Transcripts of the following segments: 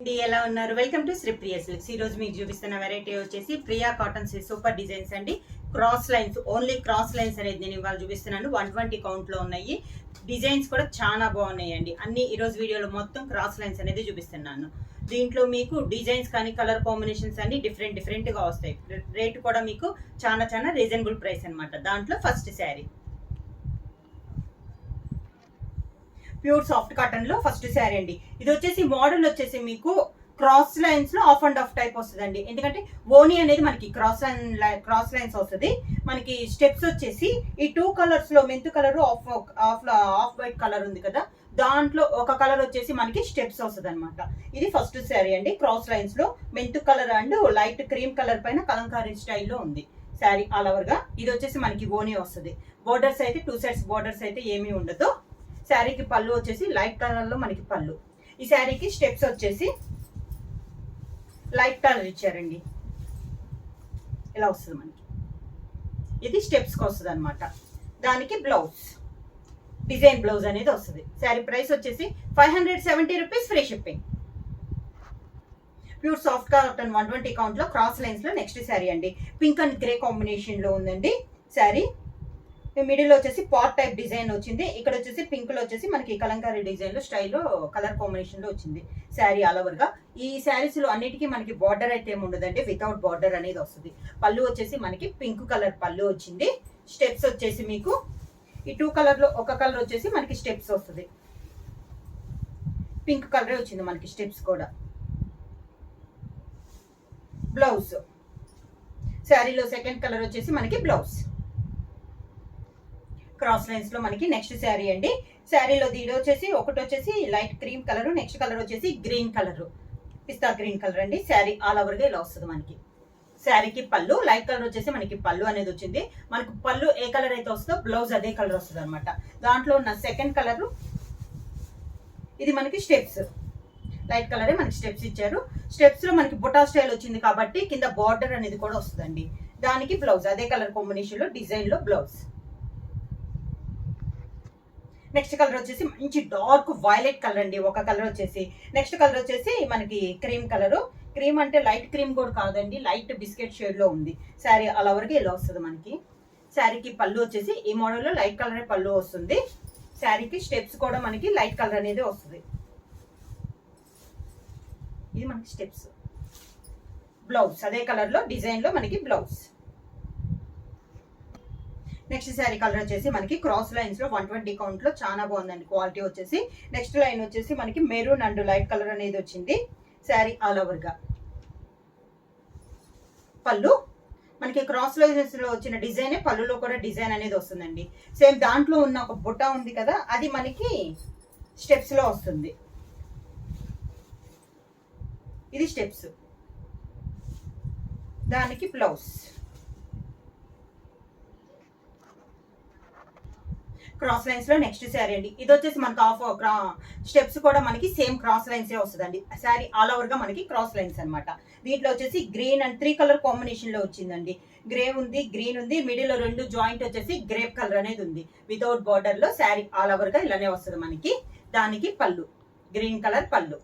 ఎలా ఉన్నారు? Welcome to Sri Priya silks. ఈ రోజు మీకు చూపిస్తున్న వెరైటీ వచ్చేసి ప్రియా కాటన్ సూపర్ డిజైన్స్ అండి. Cross lines, only cross lines అనేది నేను ఇవాళ చూపిస్తున్నాను. 120 కౌంట్ లో ఉన్నాయి. డిజైన్స్ కూడా చాలా బాగున్నాయండి. అన్ని ఈ రోజు వీడియోలో మొత్తం క్రాస్ లైన్స్ అనేది చూపిస్తున్నాను. దీంట్లో మీకు డిజైన్స్ కానీ కలర్ కాంబినేషన్స్ అన్ని డిఫరెంట్ గా వస్తాయి. రేట్ కూడా మీకు చాలా రీజనబుల్ ప్రైస్ అనమాట. దాంట్లో first sari pure soft cotton లో ఫస్ట్ శారీ అండి. ఇది వచ్చేసి మోడల్ వచ్చేసి మీకు క్రాస్ లైన్స్ లో ఆఫ్ అండ్ ఆఫ్ టైప్ వస్తుందండి. ఎందుకంటే ఓనీ అనేది మనకి క్రాస్ లైన్స్ వస్తుంది. మనకి స్టెప్స్ వచ్చేసి ఈ 2 కలర్స్ లో మెంతు కలర్ ఆఫ్ వైట్ కలర్ ఉంది కదా, దాంట్లో ఒక కలర్ వచ్చేసి మనకి స్టెప్స్ వస్తుంది అనమాట. ఇది ఫస్ట్ శారీ అండి. క్రాస్ లైన్స్ లో మెంతు colour and light cream colour పైన కలంకారీ స్టైల్లో ఉంది శారీ ఆల్ ఓవర్ గా. ఇది వచ్చేసి మనకి ఓనీ వస్తుంది. బోర్డర్స్ అయితే 2 సైడ్స్ బోర్డర్స్ అయితే ఏమీ ఉండదు. శారీకి పళ్ళు వచ్చేసి లైట్ కలర్ లో మనకి పళ్ళు. ఈ శారీకి స్టెప్స్ వచ్చేసి లైట్ కలర్ ఇచ్చారండి. ఇలా వస్తుంది మనకి. ఇది స్టెప్స్ కి వస్తుంది అనమాట. దానికి బ్లౌజ్ డిజైన్ బ్లౌజ్ అనేది వస్తుంది. శారీ ప్రైస్ వచ్చేసి 570 rupees, free shipping. Pure soft cotton 120 count లో క్రాస్ లైన్స్ లో నెక్స్ట్ శారీ అండి. పింక్ అండ్ గ్రే కాంబినేషన్ లో ఉందండి శారీ. మిడిల్ వచ్చేసి పాట్ టైప్ డిజైన్ వచ్చింది. ఇక్కడ వచ్చేసి పింక్ లో వచ్చేసి మనకి కలంకారీ డిజైన్ లో స్టైల్లో కలర్ కాంబినేషన్ లో వచ్చింది శారీ ఆల్ ఓవర్ గా. ఈ శారీస్ లో అన్నిటికీ మనకి బార్డర్ అయితే ఏమి ఉండదండి, వితౌట్ బార్డర్ అనేది వస్తుంది. పళ్ళు వచ్చేసి మనకి పింక్ కలర్ పళ్ళు వచ్చింది. స్టెప్స్ వచ్చేసి మీకు ఈ 2 కలర్ లో ఒక కలర్ వచ్చేసి మనకి స్టెప్స్ వస్తుంది. పింక్ కలర్ వచ్చింది మనకి స్టెప్స్ కూడా. బ్లౌజ్ శారీలో సెకండ్ కలర్ వచ్చేసి మనకి బ్లౌజ్. క్రాస్ లైన్స్ లో మనకి నెక్స్ట్ శారీ అండి. శారీలో ఇది వచ్చేసి ఒకటి వచ్చేసి light cream colour, next colour వచ్చేసి గ్రీన్ కలర్, పిస్తా గ్రీన్ కలర్ అండి. శారీ ఆల్ ఓవర్ గా ఇలా వస్తుంది మనకి. శారీకి పళ్ళు లైట్ కలర్ వచ్చేసి మనకి పళ్ళు అనేది వచ్చింది. మనకు పళ్ళు ఏ కలర్ అయితే వస్తుందో బ్లౌజ్ అదే కలర్ వస్తుంది అనమాట. దాంట్లో ఉన్న సెకండ్ కలర్ ఇది మనకి స్టెప్స్ లైట్ కలరే మనకి స్టెప్స్ ఇచ్చారు. స్టెప్స్ లో మనకి బుటా స్టైల్ వచ్చింది కాబట్టి కింద బార్డర్ అనేది కూడా వస్తుందండి. దానికి బ్లౌజ్ అదే కలర్ కాంబినేషన్ లో డిజైన్ లో బ్లౌజ్. నెక్స్ట్ కలర్ వచ్చేసి మంచి డార్క్ వైలెట్ కలర్ అండి ఒక కలర్ వచ్చేసి. నెక్స్ట్ కలర్ వచ్చేసి మనకి క్రీమ్ కలర్. క్రీమ్ అంటే లైట్ క్రీమ్ కూడా కాదండి, లైట్ బిస్కెట్ షేడ్ లో ఉంది శారీ ఆల్ ఓవర్ గా ఇలా వస్తుంది మనకి. శారీకి పళ్ళు వచ్చేసి ఈ మోడల్ లో లైట్ కలర్ పళ్ళు వస్తుంది. శారీకి స్టెప్స్ కూడా మనకి లైట్ కలర్ అనేది వస్తుంది. ఇది మనకి స్టెప్స్. బ్లౌజ్ అదే కలర్ లో డిజైన్ లో మనకి బ్లౌజ్. నెక్స్ట్ శారీ కలర్ వచ్చేసి మనకి క్రాస్ లైన్స్ లో 120 కౌంట్ లో చాలా బాగుందండి క్వాలిటీ వచ్చేసి. నెక్స్ట్ లైన్ వచ్చేసి మనకి మెరూన్ అండ్ లైట్ కలర్ అనేది వచ్చింది శారీ ఆల్ ఓవర్ గా. పళ్ళు మనకి క్రాస్ లైన్స్ లో వచ్చిన డిజైన్ పళ్ళులో కూడా డిజైన్ అనేది వస్తుందండి. సేమ్ దాంట్లో ఉన్న ఒక బుట్ట ఉంది కదా, అది మనకి స్టెప్స్ లో వస్తుంది. ఇది స్టెప్స్, దానికి బ్లౌజ్. క్రాస్ లైన్స్ లో నెక్స్ట్ శారీ అండి. ఇది వచ్చేసి మనకి స్టెప్స్ కూడా మనకి సేమ్ క్రాస్ లైన్స్ వస్తుందండి. శారీ ఆల్ ఓవర్ గా మనకి క్రాస్ లైన్స్ అనమాట. దీంట్లో వచ్చేసి గ్రీన్ అండ్ 3 కలర్ కాంబినేషన్ లో వచ్చిందండి. గ్రే ఉంది, గ్రీన్ ఉంది, మిడిల్ లో 2 జాయింట్ వచ్చేసి గ్రేప్ కలర్ అనేది ఉంది. వితౌట్ బార్డర్ లో శారీ ఆల్ ఓవర్ గా ఇలానే వస్తుంది మనకి. దానికి పళ్ళు గ్రీన్ కలర్ పళ్ళు.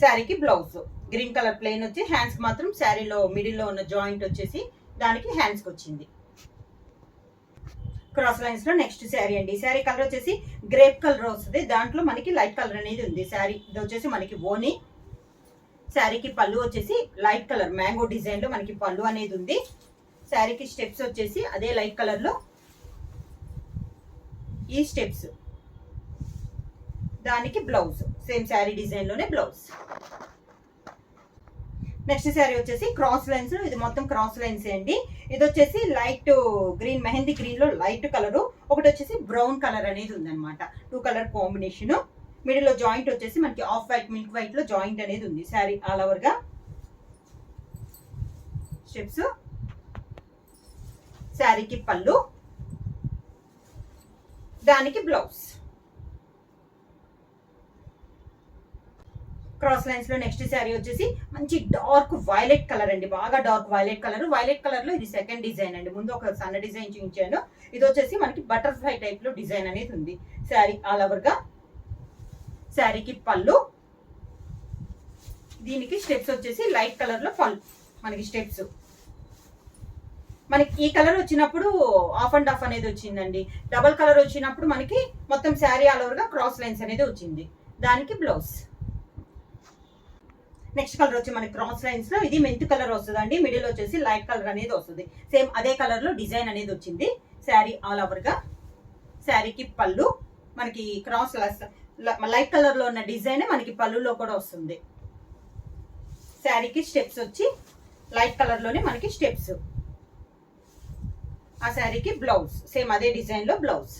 శారీకి బ్లౌజ్ గ్రీన్ కలర్ ప్లెయిన్ వచ్చి హ్యాండ్స్ మాత్రం శారీలో మిడిల్ లో ఉన్న జాయింట్ వచ్చేసి దానికి హ్యాండ్స్ కి వచ్చింది. క్రాస్ లైన్స్ లో నెక్స్ట్ శారీ అండి. శారీ కలర్ వచ్చేసి గ్రేప్ కలర్ వస్తుంది. దాంట్లో మనకి లైట్ కలర్ అనేది ఉంది శారీ. ఇది వచ్చేసి మనకి ఓనీ. శారీకి పళ్ళు వచ్చేసి లైట్ కలర్ మ్యాంగో డిజైన్ లో మనకి పళ్ళు అనేది ఉంది. శారీకి స్టెప్స్ వచ్చేసి అదే లైట్ కలర్ లో ఈ స్టెప్స్. దానికి బ్లౌజ్ సేమ్ శారీ డిజైన్ లోనే బ్లౌజ్. నెక్స్ట్ శారీ వచ్చేసి క్రాస్ లైన్స్, ఇది మొత్తం క్రాస్ లైన్స్ అండి. ఇది వచ్చేసి లైట్ గ్రీన్ మెహందీ గ్రీన్ లో లైట్ కలర్, ఒకటి వచ్చేసి బ్రౌన్ కలర్ అనేది ఉందన్నమాట. 2 కలర్ కాంబినేషన్. మిడిల్ లో జాయింట్ వచ్చేసి మనకి ఆఫ్ వైట్ మిల్క్ వైట్ లో జాయింట్ అనేది ఉంది శారీ ఆల్ ఓవర్ గా. స్టెప్స్, శారీకి పళ్ళు, దానికి బ్లౌజ్. క్రాస్ లైన్స్ లో నెక్స్ట్ శారీ వచ్చేసి మంచి డార్క్ వైలెట్ కలర్ అండి, బాగా dark violet colour. Violet colour లో ఇది సెకండ్ డిజైన్ అండి. ముందు ఒక సన్న డిజైన్ చూపించాను, ఇది వచ్చేసి మనకి బటర్ఫ్లై టైప్ లో డిజైన్ అనేది ఉంది శారీ ఆల్ ఓవర్ గా. శారీకి పళ్ళు, దీనికి స్టెప్స్ వచ్చేసి లైట్ కలర్ లో పళ్ళు మనకి స్టెప్స్. మనకి ఈ కలర్ వచ్చినప్పుడు ఆఫ్ అండ్ ఆఫ్ అనేది వచ్చిందండి. డబల్ కలర్ వచ్చినప్పుడు మనకి మొత్తం శారీ ఆల్ ఓవర్ గా క్రాస్ లైన్స్ అనేది వచ్చింది. దానికి బ్లౌజ్. నెక్స్ట్ కలర్ వచ్చి మనకి క్రాస్ లైన్స్ లో ఇది మెంత్ కలర్ వస్తుందండి. మిడిల్ వచ్చేసి లైట్ కలర్ అనేది వస్తుంది. సేమ్ అదే కలర్ లో డిజైన్ అనేది వచ్చింది. శారీ ఆల్ ఓవర్ గా. శారీకి పళ్ళు మనకి క్రాస్ లైట్ కలర్ లో ఉన్న డిజైన్ మనకి పళ్ళులో కూడా వస్తుంది. శారీకి స్టెప్స్ వచ్చి లైట్ కలర్ లోనే మనకి స్టెప్స్. ఆ శారీకి బ్లౌజ్ సేమ్ అదే డిజైన్ లో బ్లౌజ్.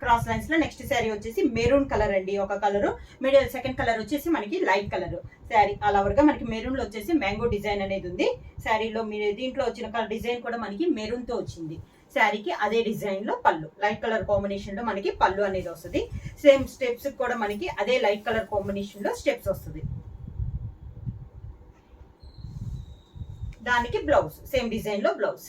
క్రాస్ లైన్స్ లో నెక్స్ట్ శారీ వచ్చేసి మెరూన్ కలర్ అండి. ఒక కలర్ మిడిల్, సెకండ్ కలర్ వచ్చేసి మనకి light colour. Sari all over గా మనకి మెరూన్ లో వచ్చేసి మ్యాంగో డిజైన్ అనేది ఉంది. శారీలో దీంట్లో వచ్చిన కలర్ డిజైన్ కూడా మనకి మెరూన్ తో వచ్చింది. శారీకి అదే డిజైన్ లో పళ్ళు లైట్ కలర్ కాంబినేషన్ లో మనకి పళ్ళు అనేది వస్తుంది. సేమ్ స్టెప్స్ కూడా మనకి అదే లైట్ కలర్ కాంబినేషన్ లో స్టెప్స్ వస్తుంది. దానికి బ్లౌజ్ సేమ్ డిజైన్ లో బ్లౌజ్.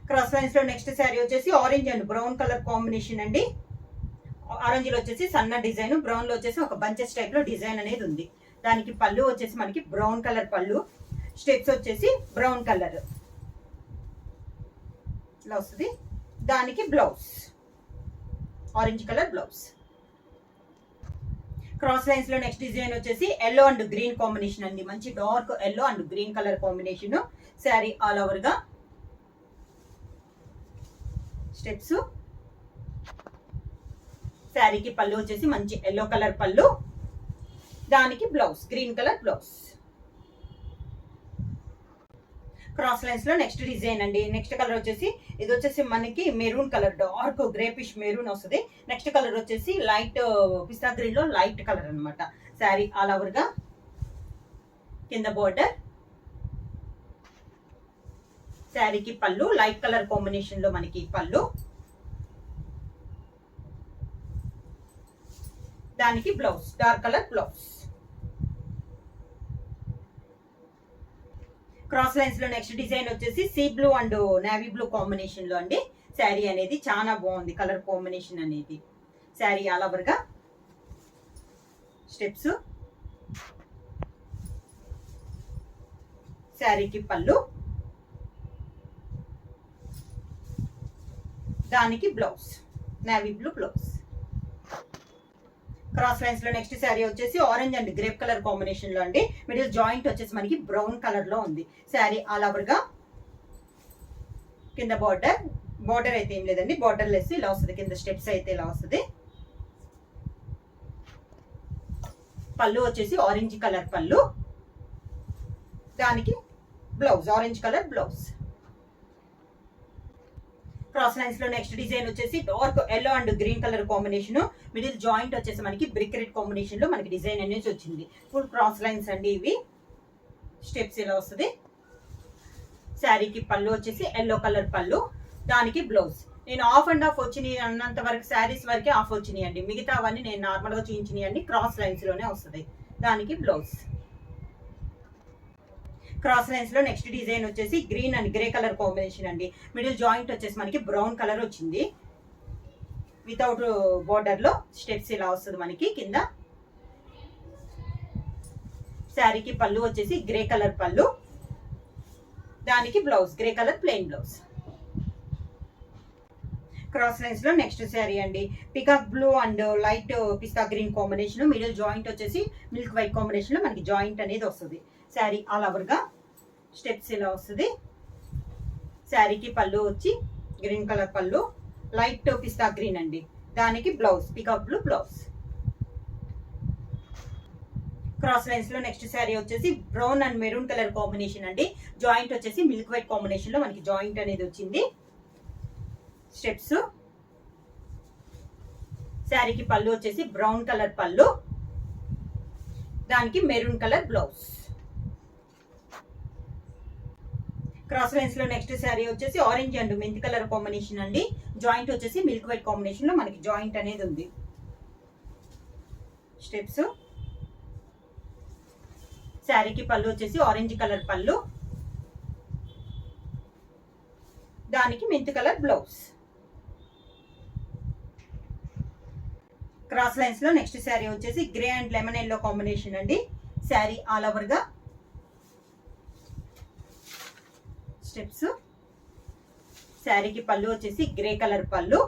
క్రాస్ లైన్స్ లో నెక్స్ట్ శారీ వచ్చేసి orange and brown colour combination అండి. ఆరెంజ్ లో వచ్చేసి సన్న డిజైన్, బ్రౌన్ లో వచ్చేసి ఒక బంచెస్ టైప్ లో డిజైన్ అనేది ఉంది. దానికి పళ్ళు వచ్చేసి మనకి బ్రౌన్ కలర్ పళ్ళు. స్టెప్స్ వచ్చేసి బ్రౌన్ కలర్ ఇలా వస్తుంది. దానికి blouse orange colour blouse. Cross lines లో నెక్స్ట్ డిజైన్ వచ్చేసి ఎల్లో అండ్ గ్రీన్ కాంబినేషన్ అండి. మంచి dark yellow and green colour combination. Sari all over గా స్టెప్స్. శారీకి పళ్ళు వచ్చేసి మంచి ఎల్లో కలర్ పళ్ళు. దానికి blouse green colour blouse. Cross lines లో నెక్స్ట్ డిజైన్ అండి. నెక్స్ట్ కలర్ వచ్చేసి ఇది వచ్చేసి మనకి మెరూన్ కలర్, డార్క్ గ్రేపిష్ మెరూన్ వస్తుంది. నెక్స్ట్ కలర్ వచ్చేసి లైట్ పిస్తా గ్రీన్ లో లైట్ కలర్ అనమాట. శారీ ఆల్ ఓవర్ గా కింద బోర్డర్. శారీకి పళ్ళు లైట్ కలర్ కాంబినేషన్ లో మనకి పళ్ళు. దానికి blouse dark colour blouse. Cross lines లో నెక్స్ట్ డిజైన్ వచ్చేసి sea blue and navy blue combination లో అండి. శారీ అనేది చాలా బాగుంది కలర్ కాంబినేషన్ అనేది. శారీ ఆల్ ఓవర్ గా స్టెప్స్. శారీకి పళ్ళు. దానికి blouse navy blue blouse. Cross lines లో నెక్స్ట్ శారీ వచ్చేసి orange and grape colour combination లో అండి. మిడిల్ జాయింట్ వచ్చేసి మనకి బ్రౌన్ కలర్ లో ఉంది. శారీ ఆల్ ఓవర్ గా కింద బార్డర్ అయితే ఏం లేదండి, బార్డర్ లెస్ ఇలా వస్తుంది. కింద స్టెప్స్ అయితే ఇలా వస్తుంది. పళ్ళు వచ్చేసి ఆరెంజ్ కలర్ పళ్ళు. దానికి blouse orange colour blouse. Cross lines లో నెక్స్ట్ డిజైన్ వచ్చేసి dark yellow and green colour combination. Middle joint వచ్చేసి మనకి బ్రిక్ రెడ్ కాంబినేషన్ లో మనకి డిజైన్ అనేది వచ్చింది. ఫుల్ క్రాస్ లైన్స్ అండి ఇవి. స్టెప్స్ ఇలా వస్తుంది. శారీకి పళ్ళు వచ్చేసి ఎల్లో కలర్ పళ్ళు. దానికి బ్లౌజ్. నేను ఆఫ్ అండ్ ఆఫ్ వచ్చినాయి అన్నంత వరకు శారీస్ వరకే ఆఫ్ వచ్చినాయి అండి. మిగతా అవన్నీ నేను నార్మల్ గా చూపించినాయి అన్ని క్రాస్ లైన్స్ లోనే వస్తుంది. దానికి బ్లౌజ్. క్రాస్ లైన్స్ లో నెక్స్ట్ డిజైన్ వచ్చేసి green and grey colour combination అండి. మిడిల్ జాయింట్ వచ్చేసి మనకి బ్రౌన్ కలర్ వచ్చింది. వితౌట్ బోర్డర్ లో స్టెప్స్ ఇలా వస్తుంది మనకి కింద. శారీకి పళ్ళు వచ్చేసి గ్రే కలర్ పళ్ళు. దానికి blouse grey colour plain blouse. Cross lines లో నెక్స్ట్ శారీ అండి. Peacock blue and light pista green combination. Middle joint వచ్చేసి మిల్క్ వైట్ కాంబినేషన్ లో మనకి జాయింట్ అనేది వస్తుంది. శారీ ఆల్ ఓవర్ గా స్టెప్స్ ఇలా వస్తుంది. శారీకి పళ్ళు వచ్చి గ్రీన్ కలర్ పళ్ళు, లైట్ పిస్తా గ్రీన్ అండి. దానికి blouse peacock blue blouse. Cross lines లో నెక్స్ట్ శారీ వచ్చేసి brown and maroon colour combination అండి. జాయింట్ వచ్చేసి మిల్క్ వైట్ కాంబినేషన్ లో మనకి జాయింట్ అనేది వచ్చింది. స్టెప్స్. శారీకి పళ్ళు వచ్చేసి బ్రౌన్ కలర్ పళ్ళు. దానికి maroon colour blouse. Cross lines లో నెక్స్ట్ శారీ వచ్చేసి ఆరెంజ్ అండ్ మెంతి కలర్ కాంబినేషన్ అండి. జాయింట్ వచ్చేసి మిల్క్ వైట్ కాంబినేషన్ లో మనకి జాయింట్ అనేది ఉంది. స్టెప్స్. శారీకి పళ్ళు వచ్చేసి ఆరెంజ్ కలర్ పళ్ళు. దానికి మెంతి కలర్ బ్లౌజ్. క్రాస్ లైన్స్ లో నెక్స్ట్ శారీ వచ్చేసి grey and lemon yellow combination అండి. శారీ ఆల్ ఓవర్ గా స్టెప్స్. శారీకి పళ్ళు వచ్చేసి గ్రే కలర్ పళ్ళు,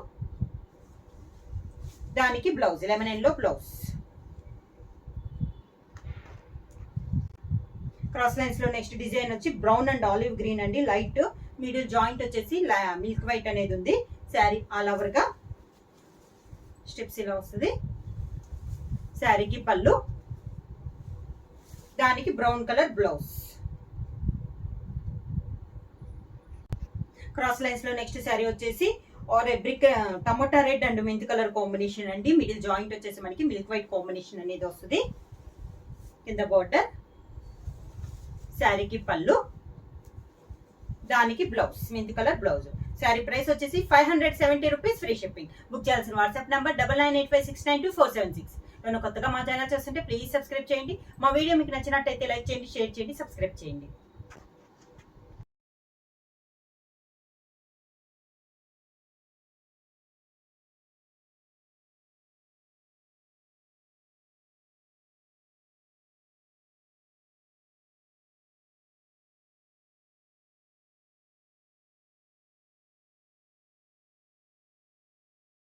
దానికి blouse lemon yellow blouse. Cross lines లో నెక్స్ట్ డిజైన్ వచ్చి బ్రౌన్ అండ్ ఆలివ్ గ్రీన్ అండి. లైట్ మిడిల్ జాయింట్ వచ్చేసి మిల్క్ వైట్ అనేది ఉంది. శారీ ఆల్ ఓవర్ గా స్టెప్స్ ఇలా వస్తుంది. శారీకి పళ్ళు, దానికి brown colour blouse. Cross lines లో నెక్స్ట్ శారీ వచ్చేసి are brick tomato red and mint colour combination అండి. మిడిల్ జాయింట్ వచ్చేసి మనకి మిల్క్ వైట్ కాంబినేషన్ అనేది వస్తుంది. కింద బార్డర్, శారీకి పళ్ళు, దానికి blouse mint colour blouse. Sari price వచ్చేసి 570 రూపీస్, ఫ్రీ షిప్పింగ్. బుక్ చేయాల్సిన వాట్సాప్ నంబర్ 9985692476. నేను కొత్తగా మా ఛానల్ చేస్తుంటే ప్లీజ్ సబ్స్క్రైబ్ చేయండి. మా వీడియో మీకు నచ్చినట్టయితే లైక్ చేయండి, షేర్ చేయండి, సబ్స్క్రైబ్ చేయండి.